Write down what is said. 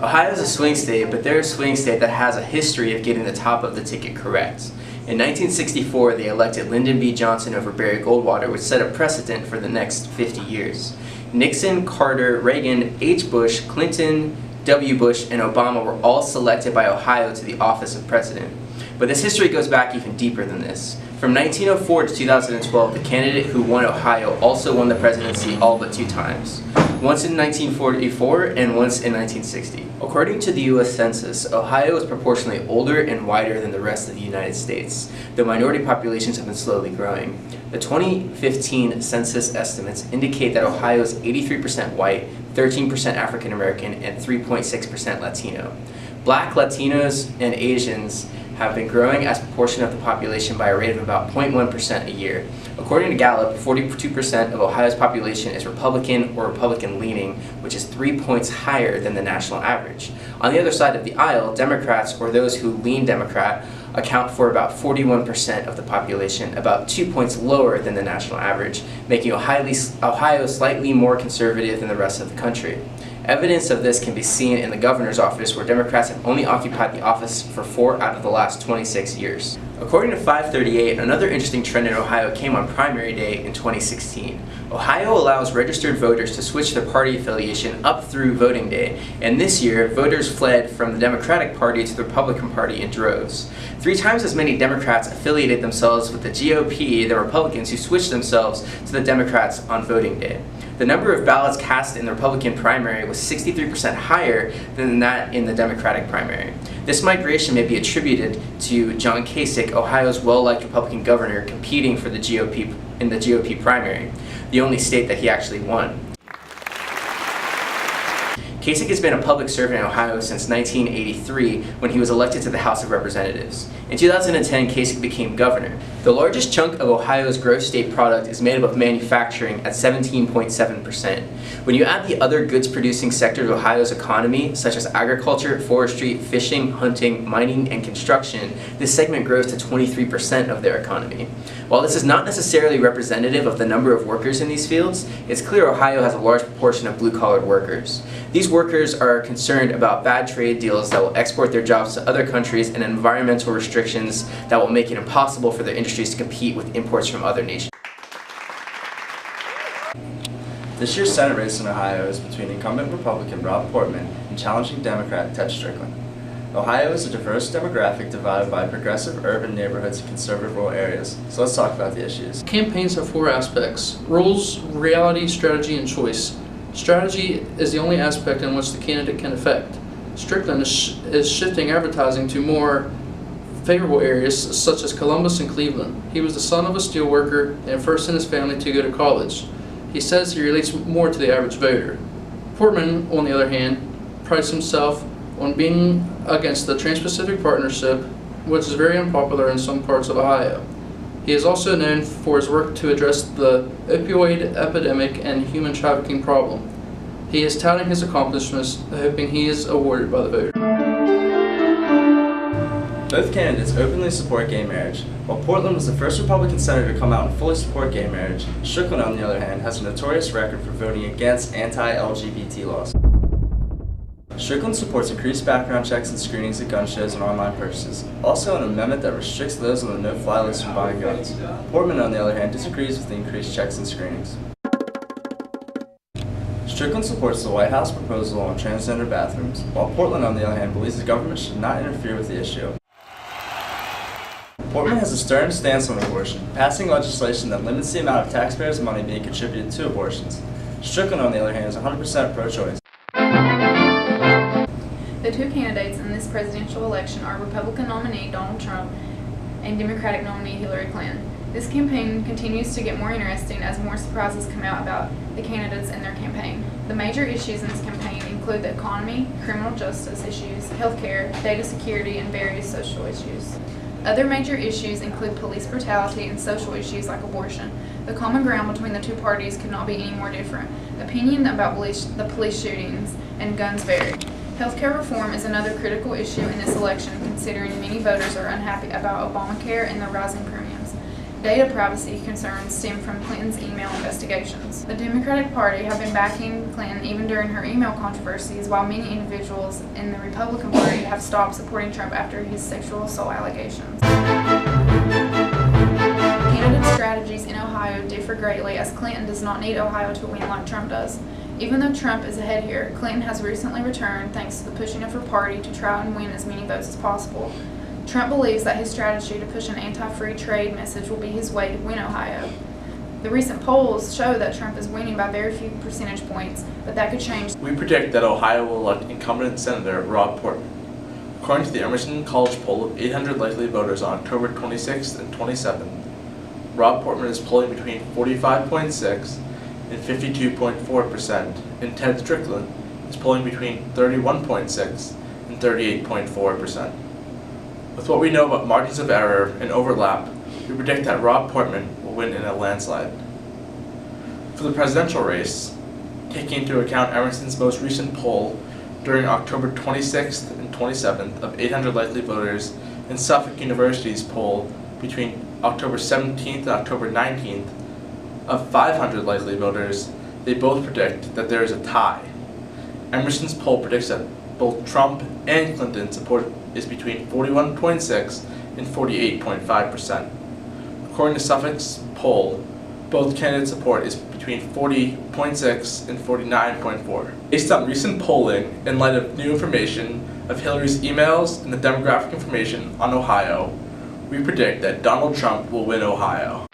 Ohio is a swing state, but they're a swing state that has a history of getting the top of the ticket correct. In 1964, they elected Lyndon B. Johnson over Barry Goldwater, which set a precedent for the next 50 years. Nixon, Carter, Reagan, H. Bush, Clinton, W. Bush, and Obama were all selected by Ohio to the office of president. But this history goes back even deeper than this. From 1904 to 2012, the candidate who won Ohio also won the presidency all but 2 times. Once in 1944 and once in 1960. According to the U.S. Census, Ohio is proportionally older and whiter than the rest of the United States, though minority populations have been slowly growing. The 2015 census estimates indicate that Ohio is 83% white, 13% African American, and 3.6% Latino. Black, Latinos, and Asians have been growing as a proportion of the population by a rate of about 0.1% a year. According to Gallup, 42% of Ohio's population is Republican or Republican-leaning, which is 3 points higher than the national average. On the other side of the aisle, Democrats, or those who lean Democrat, account for about 41% of the population, about 2 points lower than the national average, making Ohio slightly more conservative than the rest of the country. Evidence of this can be seen in the governor's office, where Democrats have only occupied the office for 4 out of the last 26 years. According to 538, another interesting trend in Ohio came on primary day in 2016. Ohio allows registered voters to switch their party affiliation up through voting day, and this year, voters fled from the Democratic Party to the Republican Party in droves. 3 times as many Democrats affiliated themselves with the GOP than Republicans who switched themselves to the Democrats on voting day. The number of ballots cast in the Republican primary was 63% higher than that in the Democratic primary. This migration may be attributed to John Kasich, Ohio's well-liked Republican governor, competing for the GOP in the GOP primary, the only state that he actually won. Kasich has been a public servant in Ohio since 1983, when he was elected to the House of Representatives. In 2010, Kasich became governor. The largest chunk of Ohio's gross state product is made up of manufacturing at 17.7%. When you add the other goods-producing sectors of Ohio's economy, such as agriculture, forestry, fishing, hunting, mining, and construction, this segment grows to 23% of their economy. While this is not necessarily representative of the number of workers in these fields, it's clear Ohio has a large proportion of blue-collar workers. These workers are concerned about bad trade deals that will export their jobs to other countries and environmental restrictions that will make it impossible for their industries to compete with imports from other nations. This year's Senate race in Ohio is between incumbent Republican Rob Portman and challenging Democrat Ted Strickland. Ohio is a diverse demographic divided by progressive urban neighborhoods and conservative rural areas. So let's talk about the issues. Campaigns have 4 aspects: rules, reality, strategy, and choice. Strategy is the only aspect in which the candidate can affect. Strickland is shifting advertising to more favorable areas such as Columbus and Cleveland. He was the son of a steel worker and first in his family to go to college. He says he relates more to the average voter. Portman, on the other hand, prides himself on being against the Trans-Pacific Partnership, which is very unpopular in some parts of Ohio. He is also known for his work to address the opioid epidemic and human trafficking problem. He is touting his accomplishments, hoping he is awarded by the voter. Both candidates openly support gay marriage. While Portland was the first Republican senator to come out and fully support gay marriage, Strickland, on the other hand, has a notorious record for voting against anti-LGBT laws. Strickland supports increased background checks and screenings at gun shows and online purchases, also an amendment that restricts those on the no-fly list from buying guns. Portman, on the other hand, disagrees with the increased checks and screenings. Strickland supports the White House proposal on transgender bathrooms, while Portland, on the other hand, believes the government should not interfere with the issue. Portman has a stern stance on abortion, passing legislation that limits the amount of taxpayers' money being contributed to abortions. Strickland, on the other hand, is 100% pro-choice. The 2 candidates in this presidential election are Republican nominee Donald Trump and Democratic nominee Hillary Clinton. This campaign continues to get more interesting as more surprises come out about the candidates and their campaign. The major issues in this campaign include the economy, criminal justice issues, healthcare, data security, and various social issues. Other major issues include police brutality and social issues like abortion. The common ground between the 2 parties could not be any more different. Opinion about the police shootings and guns vary. Healthcare reform is another critical issue in this election, considering many voters are unhappy about Obamacare and the rising premiums. Data privacy concerns stem from Clinton's email investigations. The Democratic Party have been backing Clinton even during her email controversies, while many individuals in the Republican Party have stopped supporting Trump after his sexual assault allegations. Candidates' strategies in Ohio differ greatly, as Clinton does not need Ohio to win like Trump does. Even though Trump is ahead here, Clinton has recently returned thanks to the pushing of her party to try and win as many votes as possible. Trump believes that his strategy to push an anti-free trade message will be his way to win Ohio. The recent polls show that Trump is winning by very few percentage points, but that could change. We predict that Ohio will elect incumbent Senator Rob Portman. According to the Emerson College poll of 800 likely voters on October 26th and 27th, Rob Portman is polling between 45.6% and 52.4%, and Ted Strickland is polling between 31.6% and 38.4%. With what we know about margins of error and overlap, we predict that Rob Portman will win in a landslide. For the presidential race, taking into account Emerson's most recent poll during October 26th and 27th of 800 likely voters and Suffolk University's poll between October 17th and October 19th of 500 likely voters, they both predict that there is a tie. Emerson's poll predicts that both Trump and Clinton support is between 41.6% and 48.5%. According to Suffolk's poll, both candidates' support is between 40.6% and 49.4%. Based on recent polling, in light of new information of Hillary's emails and the demographic information on Ohio, we predict that Donald Trump will win Ohio.